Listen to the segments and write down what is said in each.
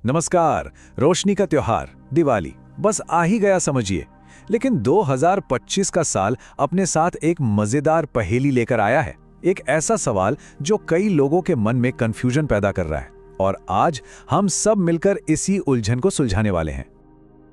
नमस्कार। रोशनी का त्योहार दिवाली बस आ ही गया समझिए। लेकिन 2025 का साल अपने साथ एक मजेदार पहेली लेकर आया है। एक ऐसा सवाल जो कई लोगों के मन में कंफ्यूजन पैदा कर रहा है और आज हम सब मिलकर इसी उलझन को सुलझाने वाले हैं।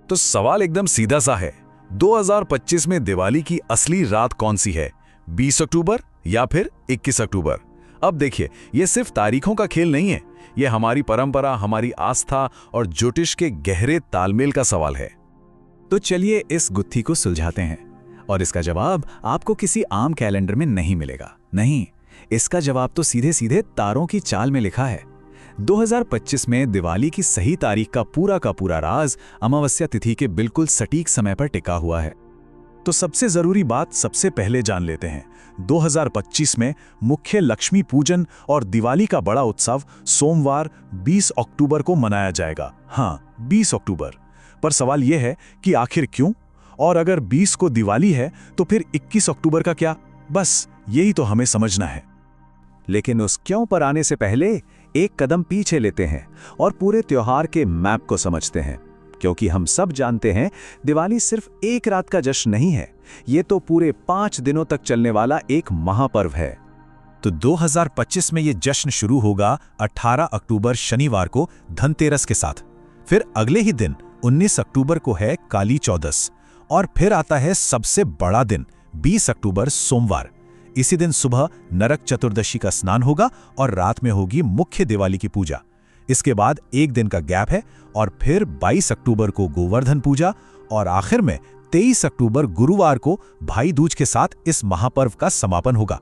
तो सवाल एकदम सीधा सा है, 2025 में दिवाली की असली रात कौन सी है, 20 अक्टूबर या फिर 21 अक्टूबर? अब देखिए, ये सिर्फ तारीखों का खेल नहीं है, ये हमारी परंपरा, हमारी आस्था और ज्योतिष के गहरे तालमेल का सवाल है। तो चलिए इस गुत्थी को सुलझाते हैं। और इसका जवाब आपको किसी आम कैलेंडर में नहीं मिलेगा। नहीं, इसका जवाब तो सीधे सीधे तारों की चाल में लिखा है। 2025 में दिवाली की सही तारीख का पूरा राज अमावस्या तिथि के बिल्कुल सटीक समय पर टिका हुआ है। तो सबसे जरूरी बात सबसे पहले जान लेते हैं। 2025 में मुख्य लक्ष्मी पूजन और दिवाली का बड़ा उत्सव सोमवार 20 अक्टूबर को मनाया जाएगा। हाँ, 20 अक्टूबर। पर सवाल यह है कि आखिर क्यों? और अगर 20 को दिवाली है तो फिर 21 अक्टूबर का क्या? बस यही तो हमें समझना है। लेकिन उस क्यों पर आने से पहले एक कदम पीछे लेते हैं और पूरे त्योहार के मैप को समझते हैं। क्योंकि हम सब जानते हैं, दिवाली सिर्फ एक रात का जश्न नहीं है, ये तो पूरे 5 दिनों तक चलने वाला एक महापर्व है। तो 2025 में ये जश्न शुरू होगा 18 अक्टूबर शनिवार को धनतेरस के साथ। फिर अगले ही दिन 19 अक्टूबर को है काली चौदस और फिर आता है सबसे बड़ा दिन 20 अक्टूबर सोमवार। इसी दिन सुबह नरक चतुर्दशी का स्नान होगा और रात में होगी मुख्य दिवाली की पूजा। इसके बाद एक दिन का गैप है और फिर 22 अक्टूबर को गोवर्धन पूजा और आखिर में 23 अक्टूबर गुरुवार को भाई दूज के साथ इस महापर्व का समापन होगा।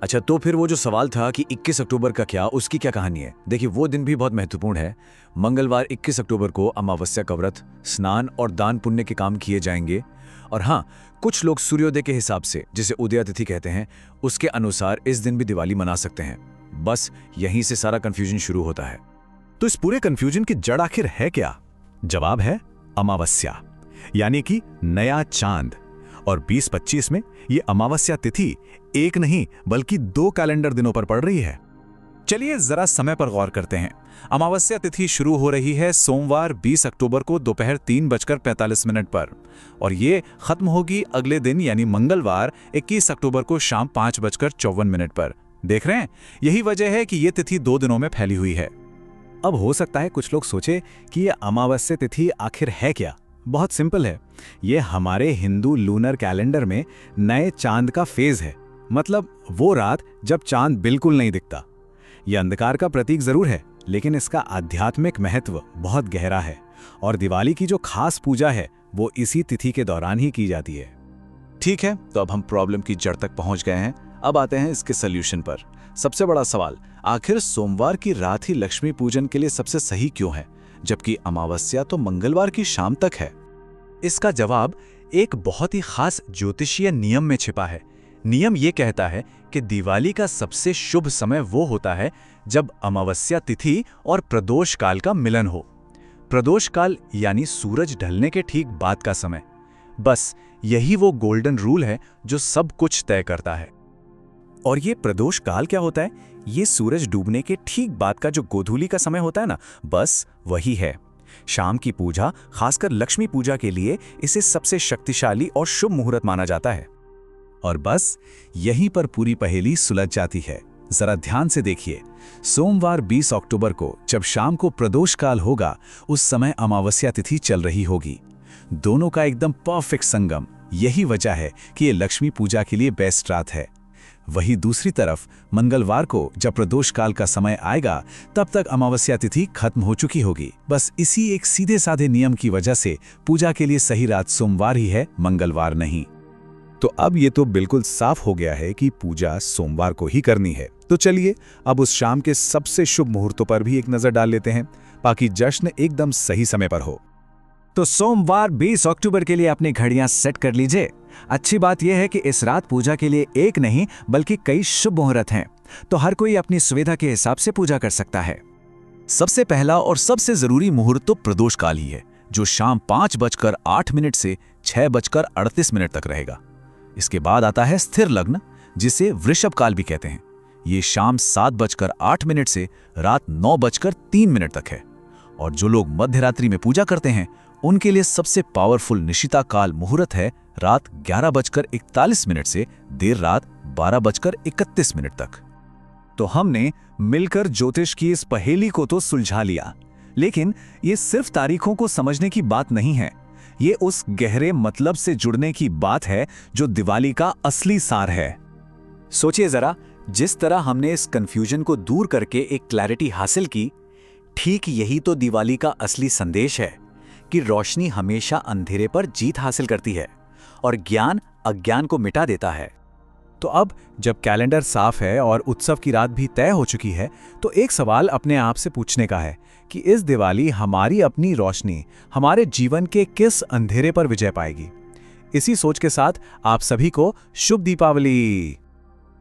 अच्छा, तो फिर वो जो सवाल था कि 21 अक्टूबर का क्या, उसकी क्या कहानी है? देखिए, वो दिन भी बहुत महत्वपूर्ण है। मंगलवार 21 अक्टूबर को अमावस्या का व्रत, स्नान और दान पुण्य के काम किए जाएंगे। और हाँ, कुछ लोग सूर्योदय के हिसाब से, जिसे उदया तिथि कहते हैं, उसके अनुसार इस दिन भी दिवाली मना सकते हैं। बस यहीं से सारा कंफ्यूजन शुरू होता है। तो इस पूरे कंफ्यूजन की जड़ आखिर है क्या? जवाब है अमावस्या, यानी कि नया चांद। और 2025 में ये अमावस्या तिथि एक नहीं बल्कि 2 कैलेंडर दिनों पर पड़ रही है। चलिए जरा समय पर गौर करते हैं। अमावस्या तिथि शुरू हो रही है सोमवार 20 अक्टूबर को दोपहर 3:45 पर और ये खत्म होगी अगले दिन यानी मंगलवार 21 अक्टूबर को शाम 5:54 पर। देख रहे हैं, यही वजह है कि ये तिथि 2 दिनों में फैली हुई है। अब हो सकता है कुछ लोग सोचे कि ये अमावस्या तिथि आखिर है क्या? बहुत सिंपल है, ये हमारे हिंदू लूनर कैलेंडर में नए चांद का फेज है। मतलब वो रात जब चांद बिल्कुल नहीं दिखता। यह अंधकार का प्रतीक जरूर है, लेकिन इसका आध्यात्मिक महत्व बहुत गहरा है और दिवाली की जो खास पूजा है वो इसी तिथि के दौरान ही की जाती है। ठीक है, तो अब हम प्रॉब्लम की जड़ तक पहुंच गए हैं। अब आते हैं इसके सॉल्यूशन पर। सबसे बड़ा सवाल, आखिर सोमवार की रात ही लक्ष्मी पूजन के लिए सबसे सही क्यों है, जबकि अमावस्या तो मंगलवार की शाम तक है? इसका जवाब एक बहुत ही खास ज्योतिषीय नियम में छिपा है। नियम ये कहता है कि दिवाली का सबसे शुभ समय वो होता है जब अमावस्या तिथि और प्रदोष काल का मिलन हो। प्रदोष काल यानी सूरज ढलने के ठीक बाद का समय। बस यही वो गोल्डन रूल है जो सब कुछ तय करता है। और ये प्रदोष काल क्या होता है? ये सूरज डूबने के ठीक बाद का जो गोधूली का समय होता है ना, बस वही है। शाम की पूजा, खासकर लक्ष्मी पूजा के लिए इसे सबसे शक्तिशाली और शुभ मुहूर्त माना जाता है। और बस यहीं पर पूरी पहेली सुलझ जाती है। जरा ध्यान से देखिए, सोमवार 20 अक्टूबर को जब शाम को प्रदोष काल होगा, उस समय अमावस्या तिथि चल रही होगी। दोनों का एकदम परफेक्ट संगम। यही वजह है कि ये लक्ष्मी पूजा के लिए बेस्ट रात है। वहीं दूसरी तरफ मंगलवार को जब प्रदोष काल का समय आएगा, तब तक अमावस्या तिथि खत्म हो चुकी होगी। बस इसी एक सीधे साधे नियम की वजह से पूजा के लिए सही रात सोमवार ही है, मंगलवार नहीं। तो अब ये तो बिल्कुल साफ हो गया है कि पूजा सोमवार को ही करनी है। तो चलिए अब उस शाम के सबसे शुभ मुहूर्तों पर भी एक नजर डाल लेते हैं, ताकि जश्न एकदम सही समय पर हो। तो सोमवार 20 अक्टूबर के लिए अपनी घड़ियां सेट कर लीजिए। अच्छी बात यह है कि इस रात पूजा के लिए एक नहीं बल्कि कई शुभ मुहूर्त हैं, तो हर कोई अपनी सुविधा के हिसाब से पूजा कर सकता है। सबसे पहला और सबसे जरूरी मुहूर्त तो प्रदोष काल ही है, जो शाम 5:08 से 6:38 तक रहेगा। इसके बाद आता है स्थिर लग्न, जिसे वृषभ काल भी कहते हैं। ये शाम 7:08 से रात 9:03 तक है। और जो लोग मध्य रात्रि में पूजा करते हैं उनके लिए सबसे पावरफुल निशिता काल मुहूर्त है रात 11:41 से देर रात 12:31 तक। तो हमने मिलकर ज्योतिष की इस पहेली को तो सुलझा लिया, लेकिन ये सिर्फ तारीखों को समझने की बात नहीं है। ये उस गहरे मतलब से जुड़ने की बात है जो दिवाली का असली सार है। सोचिए जरा, जिस तरह हमने इस कंफ्यूजन को दूर करके एक क्लैरिटी हासिल की, ठीक यही तो दिवाली का असली संदेश है कि रोशनी हमेशा अंधेरे पर जीत हासिल करती है और ज्ञान अज्ञान को मिटा देता है। तो अब जब कैलेंडर साफ है और उत्सव की रात भी तय हो चुकी है, तो एक सवाल अपने आप से पूछने का है कि इस दिवाली हमारी अपनी रोशनी हमारे जीवन के किस अंधेरे पर विजय पाएगी। इसी सोच के साथ आप सभी को शुभ दीपावली।